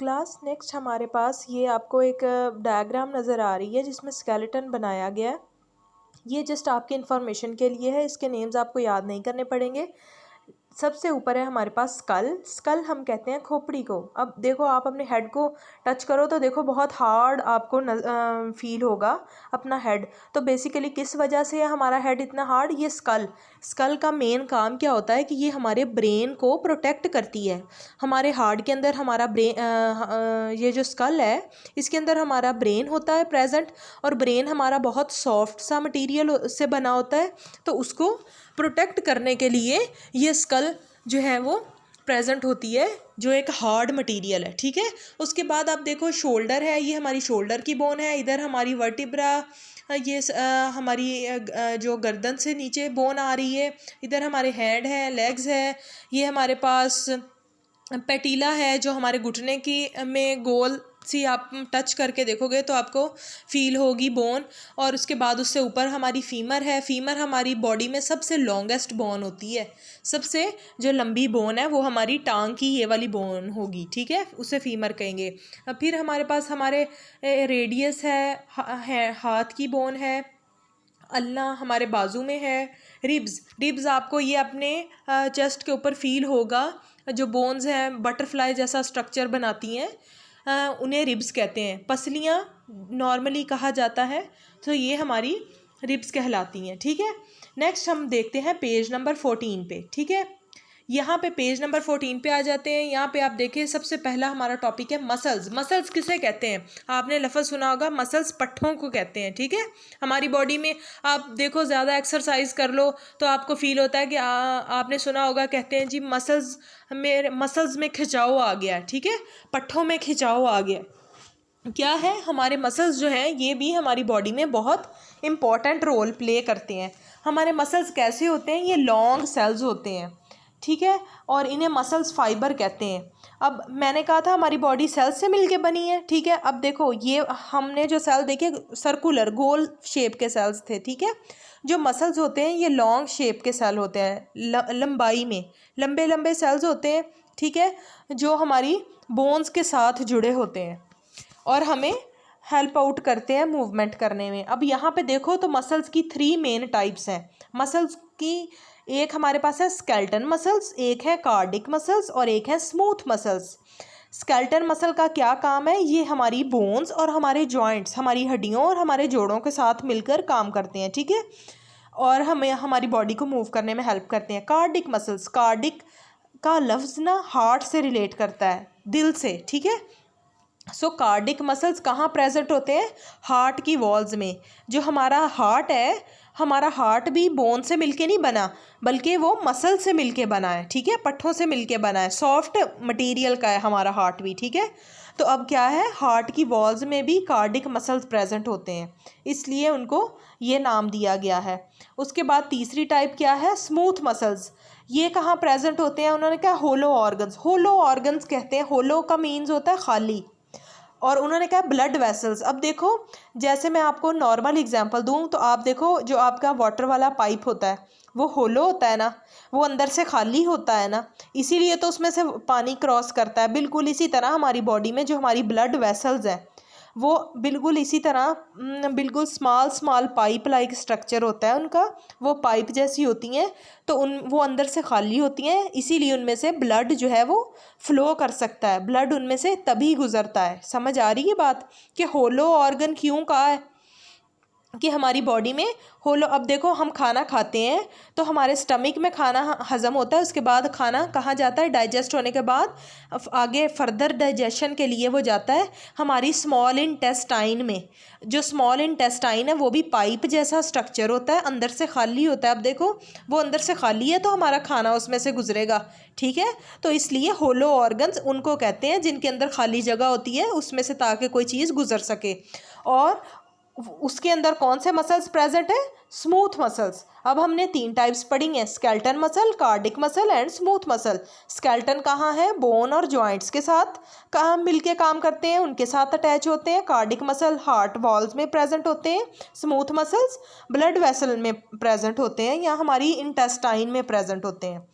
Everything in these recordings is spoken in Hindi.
क्लास नेक्स्ट हमारे पास ये आपको एक डायग्राम नज़र आ रही है जिसमें स्केलेटन बनाया गया है। ये जस्ट आपके इंफॉर्मेशन के लिए है, इसके नेम्स आपको याद नहीं करने पड़ेंगे। सबसे ऊपर है हमारे पास स्कल। स्कल हम कहते हैं खोपड़ी को। अब देखो आप अपने हेड को टच करो तो देखो बहुत हार्ड आपको फील होगा अपना हेड। तो बेसिकली किस वजह से है हमारा हेड इतना हार्ड? ये स्कल। स्कल का मेन काम क्या होता है कि ये हमारे ब्रेन को प्रोटेक्ट करती है। हमारे हार्ट के अंदर हमारा ब्रेन, ये जो स्कल है इसके अंदर हमारा ब्रेन होता है प्रेजेंट, और ब्रेन हमारा बहुत सॉफ्ट सा मटेरियल से बना होता है। तो उसको प्रोटेक्ट करने के लिए ये स्कल जो है वो प्रेजेंट होती है, जो एक हार्ड मटेरियल है। ठीक है, उसके बाद आप देखो शोल्डर है, ये हमारी शोल्डर की बोन है। इधर हमारी वर्टिब्रा, ये हमारी जो गर्दन से नीचे बोन आ रही है। इधर हमारे हेड है, लेग्स है, ये हमारे पास पैटीला है जो हमारे घुटने की में गोल सी आप टच करके देखोगे तो आपको फील होगी बोन। और उसके बाद उससे ऊपर हमारी फीमर है। फीमर हमारी बॉडी में सबसे लॉन्गेस्ट बोन होती है। सबसे जो लंबी बोन है वो हमारी टांग की ये वाली बोन होगी। ठीक है, उसे फीमर कहेंगे। फिर हमारे पास हमारे रेडियस है, हाथ की बोन है। अल्ना हमारे बाजू में है। रिब्स आपको ये अपने चेस्ट के ऊपर फील होगा। जो बोन्स हैं बटरफ्लाई जैसा स्ट्रक्चर बनाती हैं, उन्हें रिब्स कहते हैं। पसलियाँ नॉर्मली कहा जाता है, तो ये हमारी रिब्स कहलाती हैं। ठीक है, नेक्स्ट हम देखते हैं पेज नंबर 14 पे। ठीक है, यहाँ पे पेज नंबर 14 पे आ जाते हैं। यहाँ पे आप देखें सबसे पहला हमारा टॉपिक है मसल्स। मसल्स किसे कहते हैं? आपने लफ्ज़ सुना होगा, मसल्स पट्ठों को कहते हैं। ठीक है, हमारी बॉडी में आप देखो ज़्यादा एक्सरसाइज कर लो तो आपको फील होता है कि आपने सुना होगा, कहते हैं जी मसल्स में खिंचाव आ गया। ठीक है, पट्ठों में खिंचाव आ गया। क्या है, हमारे मसल्स जो हैं ये भी हमारी बॉडी में बहुत इम्पॉर्टेंट रोल प्ले करते हैं। हमारे मसल्स कैसे होते हैं? ये लॉन्ग सेल्स होते हैं। ठीक है, और इन्हें मसल्स फाइबर कहते हैं। अब मैंने कहा था हमारी बॉडी सेल्स से मिलके बनी है। ठीक है, अब देखो ये हमने जो सेल देखे सर्कुलर गोल शेप के सेल्स थे। ठीक है, जो मसल्स होते हैं ये लॉन्ग शेप के सेल होते हैं, लंबाई में लंबे लंबे सेल्स होते हैं। ठीक है, जो हमारी बोन्स के साथ जुड़े होते हैं और हमें हेल्प आउट करते हैं मूवमेंट करने में। अब यहाँ पे देखो तो मसल्स की 3 मेन टाइप्स हैं। मसल्स की एक हमारे पास है स्केलेटन मसल्स, एक है कार्डिक मसल्स और एक है स्मूथ मसल्स। स्केलेटन मसल का क्या काम है? ये हमारी बोन्स और हमारे जॉइंट्स, हमारी हड्डियों और हमारे जोड़ों के साथ मिलकर काम करते हैं। ठीक है, और हमें हमारी बॉडी को मूव करने में हेल्प करते हैं। कार्डिक मसल्स, कार्डिक का लफ्ज़ ना हार्ट से रिलेट करता है, दिल से। ठीक है, सो कार्डिक मसल्स कहाँ प्रेजेंट होते हैं? हार्ट की वॉल्स में। जो हमारा हार्ट है, हमारा हार्ट भी बोन से मिलके नहीं बना बल्कि वो मसल से मिलके बना है। ठीक है, पट्ठों से मिलके बना है, सॉफ्ट मटेरियल का है हमारा हार्ट भी। ठीक है, तो अब क्या है, हार्ट की वॉल्स में भी कार्डिक मसल्स प्रेजेंट होते हैं, इसलिए उनको ये नाम दिया गया है। उसके बाद तीसरी टाइप क्या है? Smooth muscles. ये कहाँ प्रेजेंट होते हैं? उन्होंने कहा होलो ऑर्गन्स। होलो ऑर्गन्स कहते हैं, होलो का मीन्स होता है खाली, और उन्होंने कहा ब्लड वेसल्स। अब देखो जैसे मैं आपको नॉर्मल एग्जांपल दूं तो आप देखो जो आपका वाटर वाला पाइप होता है वो होलो होता है ना, वो अंदर से खाली होता है ना, इसीलिए तो उसमें से पानी क्रॉस करता है। बिल्कुल इसी तरह हमारी बॉडी में जो हमारी ब्लड वेसल्स हैं वो बिल्कुल इसी तरह बिल्कुल स्मॉल पाइप लाइक स्ट्रक्चर होता है उनका, वो पाइप जैसी होती हैं। तो वो अंदर से खाली होती हैं, इसीलिए उनमें से ब्लड जो है वो फ्लो कर सकता है, ब्लड उनमें से तभी गुजरता है। समझ आ रही है बात कि होलो ऑर्गन क्यों कहा है कि हमारी बॉडी में होलो? अब देखो हम खाना खाते हैं तो हमारे स्टमक में खाना हजम होता है, उसके बाद खाना कहाँ जाता है? डाइजेस्ट होने के बाद आगे फर्दर डाइजेशन के लिए वो जाता है हमारी स्मॉल इंटेस्टाइन में। जो स्मॉल इंटेस्टाइन है वो भी पाइप जैसा स्ट्रक्चर होता है, अंदर से खाली होता है। अब देखो वो अंदर से खाली है तो हमारा खाना उसमें से गुजरेगा। ठीक है, तो इसलिए होलो ऑर्गन्स उनको कहते हैं जिनके अंदर खाली जगह होती है उसमें से, ताकि कोई चीज़ गुजर सके। और उसके अंदर कौन से मसल्स प्रेजेंट है? Smooth muscles. अब हमने 3 टाइप्स पढ़ी हैं, skeleton muscle, cardiac muscle and smooth muscle. Skeleton कहाँ है? बोन और जॉइंट्स के साथ कहाँ मिलके काम करते हैं, उनके साथ अटैच होते हैं। कार्डिक मसल हार्ट वॉल्स में प्रेजेंट होते हैं। स्मूथ मसल्स ब्लड वेसल में प्रेजेंट होते हैं या हमारी इंटेस्टाइन में प्रेजेंट होते हैं।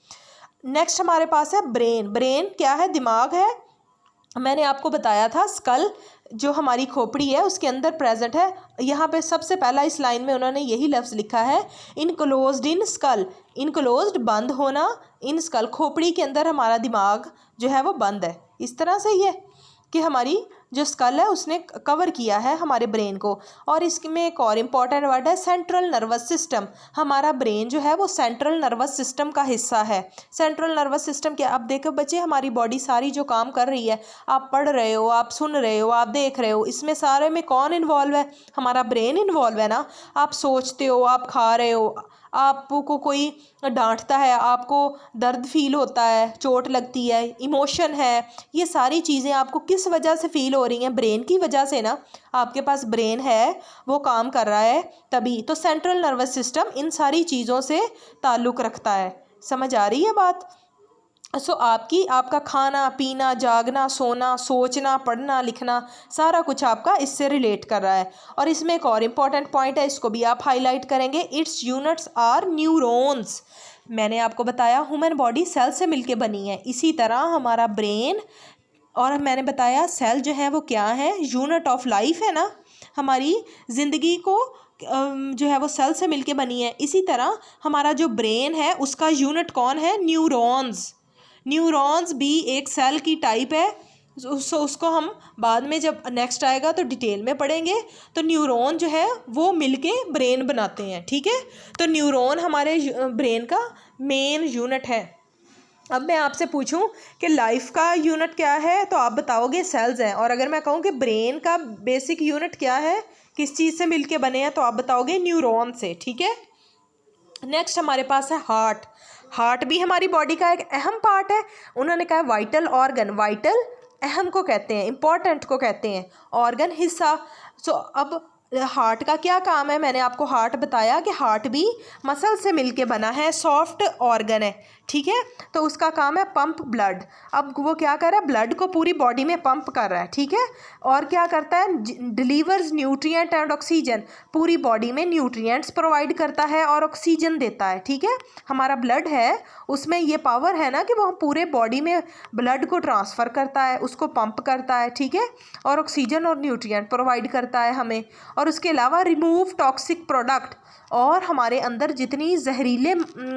नेक्स्ट हमारे पास है ब्रेन। ब्रेन क्या है? दिमाग है। मैंने आपको बताया था स्कल जो हमारी खोपड़ी है उसके अंदर प्रेजेंट है। यहाँ पे सबसे पहला इस लाइन में उन्होंने यही लफ्ज़ लिखा है, इनक्लोज्ड इन स्कल। इनक्लोज्ड बंद होना, इन स्कल खोपड़ी के अंदर हमारा दिमाग जो है वो बंद है। इस तरह से ये कि हमारी जो स्कल है उसने कवर किया है हमारे ब्रेन को। और इसमें एक और इम्पॉर्टेंट वर्ड है सेंट्रल नर्वस सिस्टम। हमारा ब्रेन जो है वो सेंट्रल नर्वस सिस्टम का हिस्सा है। सेंट्रल नर्वस सिस्टम क्या, अब देखो बच्चे हमारी बॉडी सारी जो काम कर रही है, आप पढ़ रहे हो, आप सुन रहे हो, आप देख रहे हो, इसमें सारे में कौन इन्वॉल्व है? हमारा ब्रेन इन्वॉल्व है ना। आप सोचते हो, आप खा रहे हो, आपको कोई डांटता है, आपको दर्द फील होता है, चोट लगती है, इमोशन है, ये सारी चीज़ें आपको किस वजह से फील हो रही हैं? ब्रेन की वजह से ना। आपके पास ब्रेन है, वो काम कर रहा है तभी। तो सेंट्रल नर्वस सिस्टम इन सारी चीज़ों से ताल्लुक़ रखता है। समझ आ रही है बात? आपका खाना पीना, जागना, सोना, सोचना, पढ़ना, लिखना, सारा कुछ आपका इससे रिलेट कर रहा है। और इसमें एक और इम्पॉर्टेंट पॉइंट है, इसको भी आप हाईलाइट करेंगे, इट्स यूनिट्स आर न्यूरॉन्स। मैंने आपको बताया ह्यूमन बॉडी सेल से मिलके बनी है, इसी तरह हमारा ब्रेन, और मैंने बताया सेल जो है वो क्या है? यूनिट ऑफ लाइफ है ना। हमारी ज़िंदगी को जो है वो सेल से मिलके बनी है। इसी तरह हमारा जो ब्रेन है उसका यूनिट कौन है? न्यूरॉन्स। न्यूरॉन्स भी एक सेल की टाइप है। उसको हम बाद में जब नेक्स्ट आएगा तो डिटेल में पढ़ेंगे। तो न्यूरॉन जो है वो मिलके ब्रेन बनाते हैं, ठीक है। तो न्यूरॉन हमारे ब्रेन का मेन यूनिट है। अब मैं आपसे पूछूं कि लाइफ का यूनिट क्या है, तो आप बताओगे सेल्स हैं। और अगर मैं कहूं कि ब्रेन का बेसिक यूनिट क्या है, किस चीज़ से मिलके बने हैं, तो आप बताओगे न्यूरॉन से, ठीक है। नेक्स्ट हमारे पास है हार्ट। हार्ट भी हमारी बॉडी का एक अहम पार्ट है। उन्होंने कहा वाइटल ऑर्गन, वाइटल अहम को कहते हैं, इम्पॉर्टेंट को कहते हैं, ऑर्गन हिस्सा। अब हार्ट का क्या काम है? मैंने आपको हार्ट बताया कि हार्ट भी मसल से मिलके बना है, सॉफ्ट ऑर्गन है, ठीक है। तो उसका काम है पंप ब्लड। अब वो क्या कर रहा है? ब्लड को पूरी बॉडी में पंप कर रहा है, ठीक है। और क्या करता है? डिलीवर्स न्यूट्रिएंट एंड ऑक्सीजन, पूरी बॉडी में न्यूट्रिएंट्स प्रोवाइड करता है और ऑक्सीजन देता है, ठीक है। हमारा ब्लड है, उसमें ये पावर है ना कि वो पूरे बॉडी में ब्लड को ट्रांसफ़र करता है, उसको पंप करता है, ठीक है, और ऑक्सीजन और न्यूट्रिएंट प्रोवाइड करता है हमें। और उसके अलावा रिमूव टॉक्सिक प्रोडक्ट, और हमारे अंदर जितनी जहरीले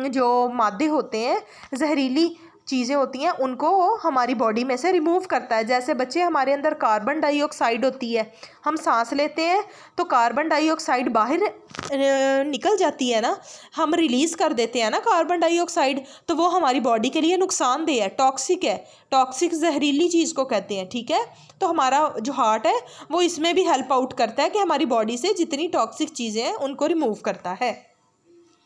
जो मादे होते हैं, जहरीली चीज़ें होती हैं, उनको हमारी बॉडी में से रिमूव करता है। जैसे बच्चे हमारे अंदर कार्बन डाइऑक्साइड होती है, हम सांस लेते हैं तो कार्बन डाइऑक्साइड बाहर निकल जाती है ना, हम रिलीज़ कर देते हैं ना कार्बन डाइऑक्साइड, तो वो हमारी बॉडी के लिए नुकसानदेह है, टॉक्सिक है, टॉक्सिक जहरीली चीज़ को कहते हैं, ठीक है। तो हमारा जो हार्ट है वो इसमें भी हेल्प आउट करता है कि हमारी बॉडी से जितनी टॉक्सिक चीज़ें हैं उनको रिमूव करता है।